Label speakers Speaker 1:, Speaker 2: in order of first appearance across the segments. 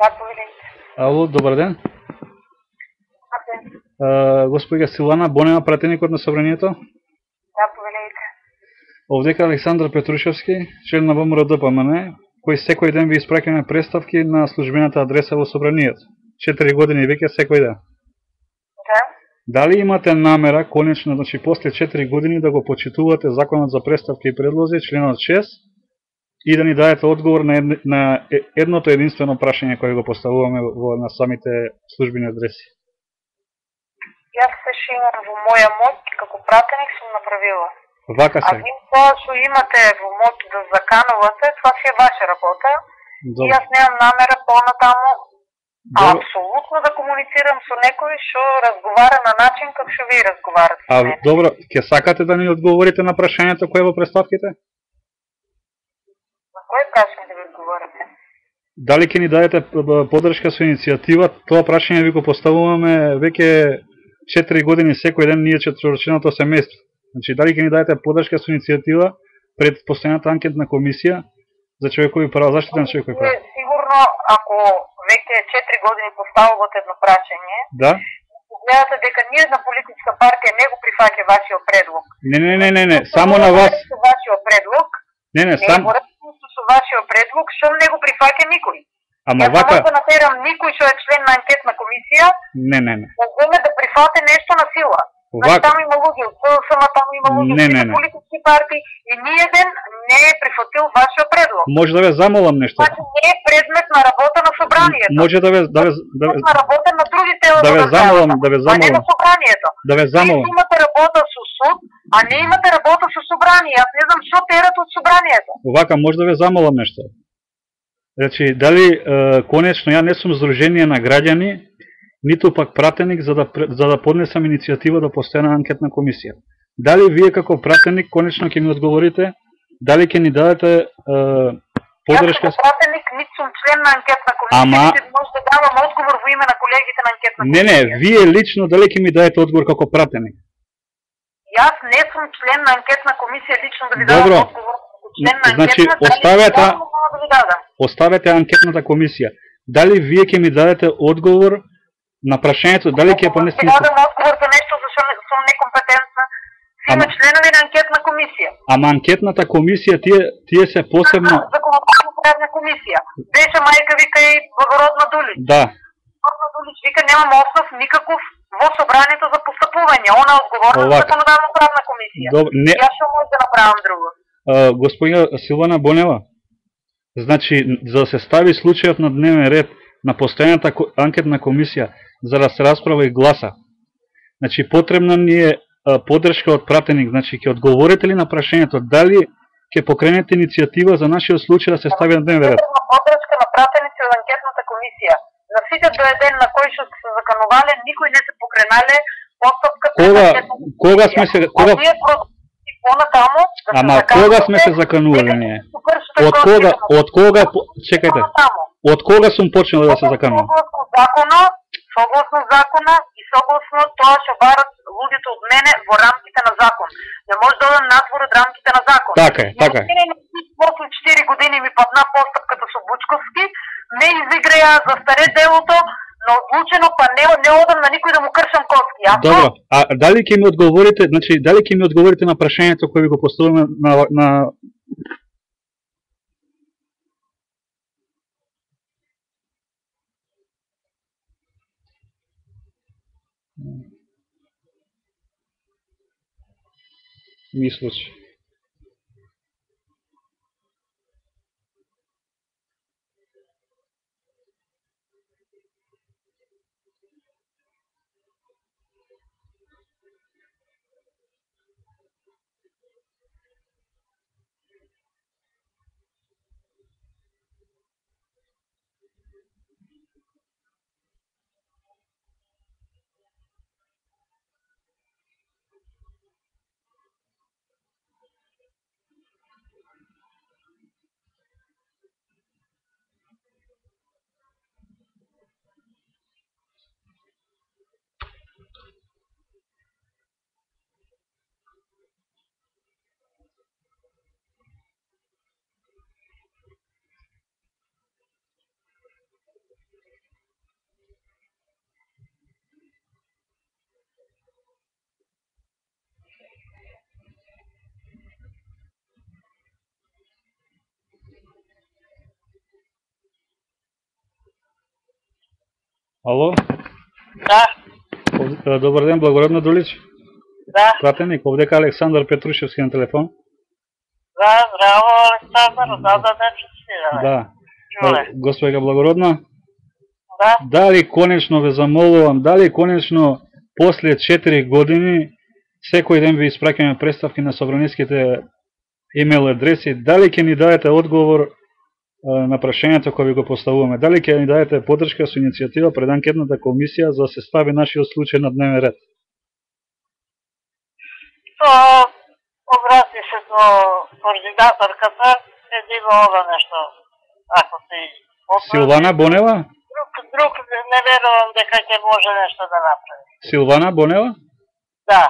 Speaker 1: Заповедайте.
Speaker 2: Ало, добар ден. Господја Силана Бонева, пратеникот на собранието.
Speaker 1: Заповедайте.
Speaker 2: Овдека Александар Петрушевски, член на ВМРО-ДПМН, кој секој ден ви испраќаме представки на службената адреса во собранието. 4 години веќе секој ден.
Speaker 1: Да.
Speaker 2: Дали имате намера, конечно, значи после 4 години да го почитувате законот за представки и предлози, членот 6, и да ни дадете одговор на едното единствено прашање кое го поставуваме на самите службени адреси?
Speaker 1: Јас се имам во моја моќ, како пратеник сум направила.
Speaker 2: Вака се.
Speaker 1: А ви тоа што имате во моќ да заканувате, тоа си е ваша работа. И јас немам намера понатаму апсолутно да комуницирам со некој што разговара на начин како што ви разговарате.
Speaker 2: Добро, ќе сакате да ни одговорите на прашањето кое во представките?
Speaker 1: На кој прашање да ви одговорите?
Speaker 2: Дали ќе ни дадете поддршка со иницијатива? Тоа прашање ви го поставуваме веќе 4 години секој ден ние четворочленото семејство. Значи, дали ќе ни дадете поддршка со иницијатива пред постојаната анкетна комисија за човекови права, заштита на човекови права?
Speaker 1: Сигурно, ако веќе 4 години поставувате едно прашање,
Speaker 2: да,
Speaker 1: гледате дека ниједна политичка партија не го прифаќа вашиот предлог.
Speaker 2: Не, само на вас.
Speaker 1: Вашиот предлог.
Speaker 2: Не, само
Speaker 1: со вашиот предлог, што не го прифаќа никој.
Speaker 2: Ама вака
Speaker 1: да натерам никој што е член на анкетна комисија.
Speaker 2: Не.
Speaker 1: Може да прифате нешто на сила. Значи, таму има луѓе од СДСМ, таму има луѓе од политички партии и ниеден не е прифатил вашиот предлог.
Speaker 2: Може да ве замолам нешто.
Speaker 1: Значи не е предмет на работа на собранието.
Speaker 2: Може да ве
Speaker 1: на работа на други тела
Speaker 2: да ве замолам,
Speaker 1: а не на собранието.
Speaker 2: Да ве замолам.
Speaker 1: Вие имате работа со суд, а не имате работа со собрание. Јас не знам што терат од собранието.
Speaker 2: Вака, може да ве замолам нешто. Значи, дали конечно ја не сум здружение на граѓани, ниту пак пратеник за да поднесам иницијатива до постојана анкетна комисија. Дали вие како пратеник конечно ќе ми одговорите, дали ќе ни дадете поддршка?
Speaker 1: Јас како пратеник ниту сум член на анкетна комисија, може да давам одговор во име на колегите на анкетна комисија.
Speaker 2: Не, вие лично дали ќе ми дадете одговор како пратеник?
Speaker 1: Јас не сум член на анкетна комисија лично да ви дадам одговор.
Speaker 2: Значи, оставете анкетната комисија. Дали вие ќе ми дадете одговор на прашањето, дали ќе поднесете?
Speaker 1: Ќе дадам одговор за нешто за што сум некомпетентна. Има членови на анкетна комисија.
Speaker 2: Ама анкетната комисија, тие се посебно...
Speaker 1: Законодателна комисија. Беше мајка вика и Благородна Дулич.
Speaker 2: Да.
Speaker 1: Благородна Дулич вика немам основ никаков во собранието за постапување. Она е одговорна за законодателна комисија. Јас што може да направам друго?
Speaker 2: Господја Силана Бонева, значи, за да се стави случајот на дневен ред на постојаната анкетна комисија, за да се расправа и гласа, значи, потребна ни е поддршка од пратеник, значи, ќе одговорите ли на прашањето, дали ќе покренете иницијатива за нашиот случај да се стави на дневен ред?
Speaker 1: Поддршка на пратеници од анкетната комисија. На сите доеден на кои што се заканувале, никој не се покренале постапка.
Speaker 2: Кога сме се... Ама кога сме се заканували ние? Од кога, чекајте, од кога сум почнал да се заканувам?
Speaker 1: Согласно закона и согласно тоа што барат луѓето од мене во рамките на закон. Не може да одам надвор од рамките на закон.
Speaker 2: Така е.
Speaker 1: После 4 години ми падна постапката со Бучковски, ме изиграја за старе делото, но одлучено па не одам на никој да му кршам коски.
Speaker 2: Добро, а дали ќе ми одговорите, значи дали ќе ми одговорите на прашањето кое ви го поставуваме на мислоч. Ало?
Speaker 1: Да.
Speaker 2: Добар ден, Благородна Дулич.
Speaker 1: Да.
Speaker 2: Пратеник, овдека Александар Петрушевски на телефон.
Speaker 1: Да, здраво, Александар,
Speaker 2: Да. Господја Благородна.
Speaker 1: Да.
Speaker 2: Дали конечно ве замолувам, дали конечно после 4 години секој ден ви испраќаме представки на собраниските имейл адреси, дали ќе ни дадете одговор на прашањето кој ви го поставуваме, дали ќе ни дадете поддршка со иницијатива пред анкетната комисија за да се стави нашиот случај на дневен ред?
Speaker 1: Обрати се до координаторката, едино ова нешто, ако си...
Speaker 2: Силвана Бонева?
Speaker 1: Друг не верувам дека ќе може нешто да направи.
Speaker 2: Силвана Бонева?
Speaker 1: Да.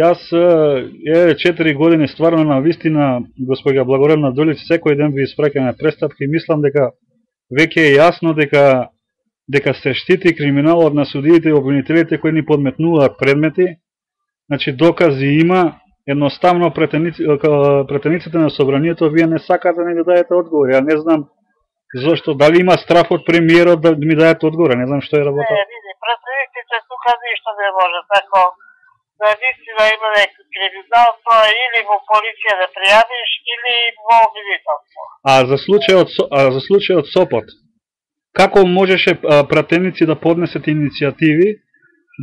Speaker 2: Јас 4 години стварно на вистина, господја Благородна Дулич, секој ден ви испраќаме представки, мислам дека веќе е јасно дека се штити криминалот на судиите и обвинителите кои ни подметнуваат предмети. Значи докази има, едноставно претениците на собранието вие не сакате да ни дадете одговор. Ја не знам зошто, дали има страф од премиерот да ми дадете одговор, не знам што е работа.
Speaker 1: Не, види, претениците тука ништо не може, тако да вистина има некој криминалство, или во полиција да пријавиш, или во обвинителство.
Speaker 2: А за случајот Сопот, како можеше пратеници да поднесете иницијативи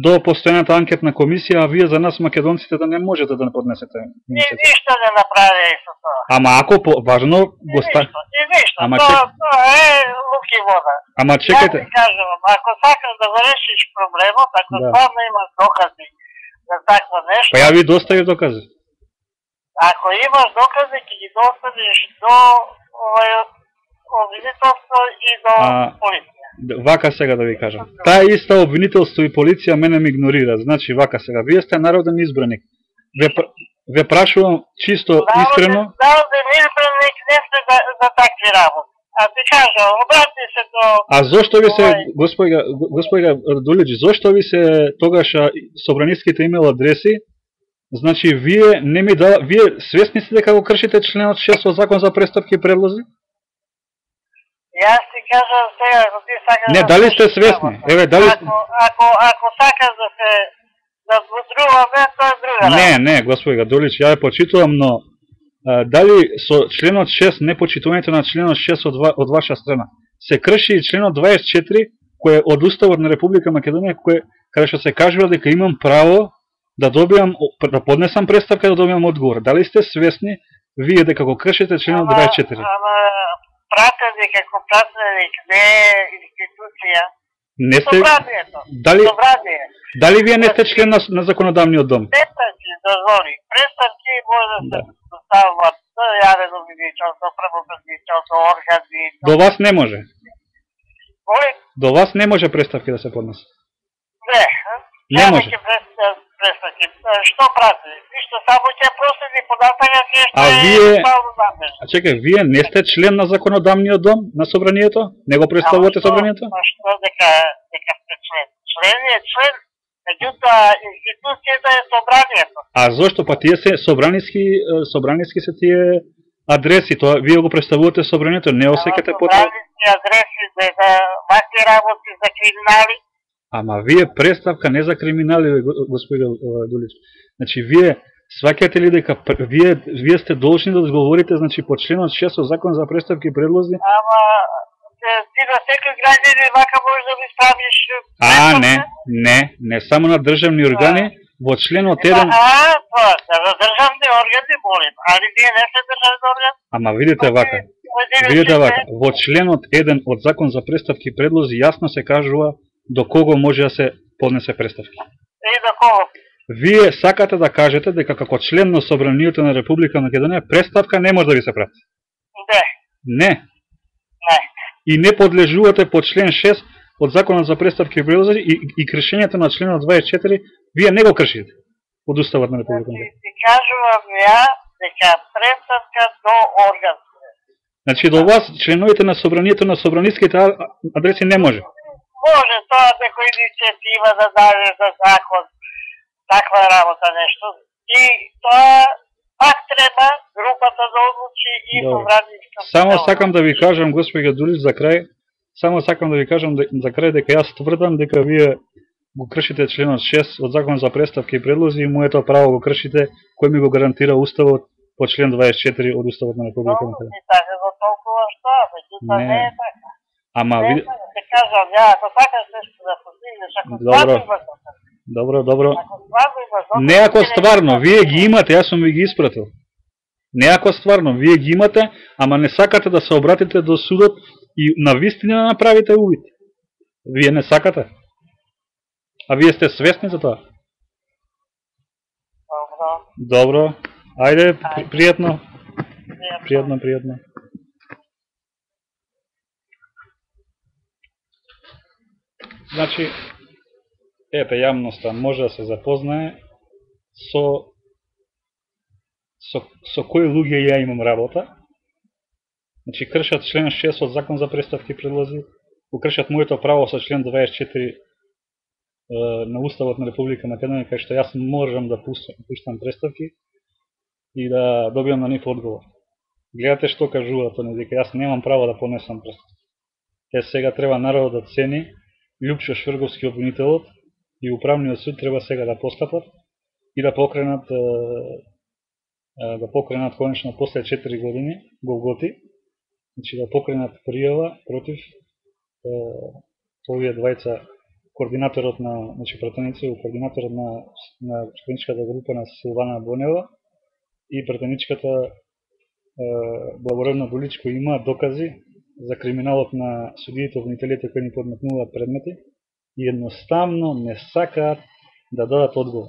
Speaker 2: до постојаната анкетна комисија, а вие за нас македонците да не можете да не поднесете иницијативи?
Speaker 1: Ништо не направи со тоа.
Speaker 2: Ама ако важно го стави.
Speaker 1: Ништо, тоа е луки вода.
Speaker 2: Ама чекайте.
Speaker 1: Ја ти кажам, ако сакаш да го решиш проблемот, ако стварно имаш докази за такво нешто...
Speaker 2: Па ја ви достави докази.
Speaker 1: Ако имаш докази, ќе ги доставиш до обвинителство и до полиција.
Speaker 2: Вака сега да ви кажам. Таа иста обвинителство и полиција мене ме игнорира. Значи вака сега, вие сте народен избраник. Ве прашувам чисто искрено.
Speaker 1: Народен избраник не сте за такви работи. А ти кажам, обрати се до...
Speaker 2: А зошто ви се, господја Дулич, зошто ви се тогаш собраниските имейл адреси? Значи вие не ми вие свесни сте дека го кршите членот 6 од Закон за престапки и предлози?
Speaker 1: Јас ти кажам сега, ако ти сакаш...
Speaker 2: Не, дали сте свесни? Еве, дали...
Speaker 1: Ако сакаш да се... да воздруваме, тоа е друга работа.
Speaker 2: Не, господја Дулич, ја ја почитувам, но дали со членот 6, не почитувањето на членот 6 од ваша страна, се крши и членот 24, кој е од Уставот на Република Македонија, каде што се кажува дека имам право да добиам, да поднесам представка да добиам одговор. Дали сте свесни вие дека го кршите членот 24?
Speaker 1: Ама пратеник, како пратеник, не е институција.
Speaker 2: Не сте...
Speaker 1: Собранието.
Speaker 2: Дали вие не сте член на законодавниот дом?
Speaker 1: Представки, дозволи. Представки може да се доставуват со јавен обвинител, со правопреднител, со органи.
Speaker 2: До вас не може?
Speaker 1: Моли?
Speaker 2: До вас не може представки да се поднесат?
Speaker 1: Не може. Представки. Што прати? Ништо, само ќе проследи податања тие што е стално надежно.
Speaker 2: А чекај, вие не сте член на законодавниот дом, на собранието? Не го представувате собранието?
Speaker 1: Што дека сте член? Член е член, меѓутоа институцијата е собранието.
Speaker 2: А зошто? Па тие се собраниски се тие адреси, тоа вие го представувате собранието, не осеќате потреба?
Speaker 1: Собраниски адреси за вакви работи, за криминали.
Speaker 2: Ама вие представка не за криминали, господи Дулич. Значи вие сваќате ли дека вие сте должни да одговорите, значи по членот 6 од Закон за представки и предлози?
Speaker 1: Ама ти на секој граѓанин вака можеш да ми ставиш... Не
Speaker 2: само на државни органи, во членот 1...
Speaker 1: за државни органи молим, али ние не сте државни органи.
Speaker 2: Ама видите вака, во членот 1 од Закон за представки и предлози јасно се кажува до кого може да се поднесе представки.
Speaker 1: И до кого?
Speaker 2: Вие сакате да кажете дека како член на Собранието на Република Македонија представка не може да ви се прати? Не. И не подлежувате по член 6 од Законот за представки и предлози и кршењето на членот 24, вие не го кршите од Уставот на Република Македонија.
Speaker 1: Ти кажувам ја дека представка до орган.
Speaker 2: Значи до вас членовите на Собранието на собраниските адреси не може?
Speaker 1: Може тоа некој иницијатива да даде за закон, таква работа нешто. И тоа пак треба групата да одлучи и собранието.
Speaker 2: Само сакам да ви кажам, господја Дулич, за крај, Само сакам да ви кажам за крај дека јас тврдам дека вие го кршите членот 6 од Закон за представки и предлози и моето право го кршите, кој ми го гарантира Уставот по член 24 од Уставот на Република Македонија.
Speaker 1: Не така го толкова што, меѓутоа не е така.
Speaker 2: Ама
Speaker 1: ви се кажам, ја ако сакаш нешто да постигнеш, ако
Speaker 2: Добро. Не ако стварно, вие ги имате, јас сум ви ги испратил. Не ако стварно, вие ги имате, ама не сакате да се обратите до судот и на вистина да направите увид. Вие не сакате. А вие сте свесни за тоа? Добро. Ајде, пријатно. Пријатно. Значи, ете, јавноста може да се запознае со кои луѓе ја имам работа. Значи, кршат член 6 од Закон за представки и предлози, кршат моето право со член 24 на Уставот на Република Македонија, кај што јас можам да пуштам представки и да добиам на нив одговор. Гледате што кажуваат они, дека јас немам право да понесам представки. Сега треба народот да цени, Љупчо Шврговски обвинителот и Управниот суд треба сега да постапат и да покренат конечно после 4 години голготи, значи да покренат пријава против овие двајца, координаторот на, значи пратеници, координаторот на пратеничката група на Силвана Бонева и пратеничката Благородна Доличко има докази за криминалот на судиите обвинителите кои ни подметнуваат предмети и едноставно не сакаат да дадат одговор.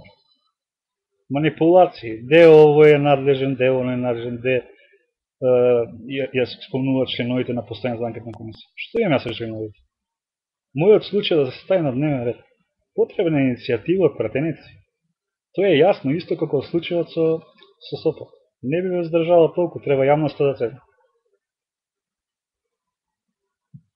Speaker 2: Манипулации, де овој е надлежен, де оној е надлежен, де ја спомнуваат членовите на постојана за анкетна комисија. Што имам јас со членовите? Мојот случај да се стави на дневен ред. Потребна е иницијатива од пратеници. Тоа е јасно, исто како случајот со СОПО. Не би ве здржало толку, треба јавноста да се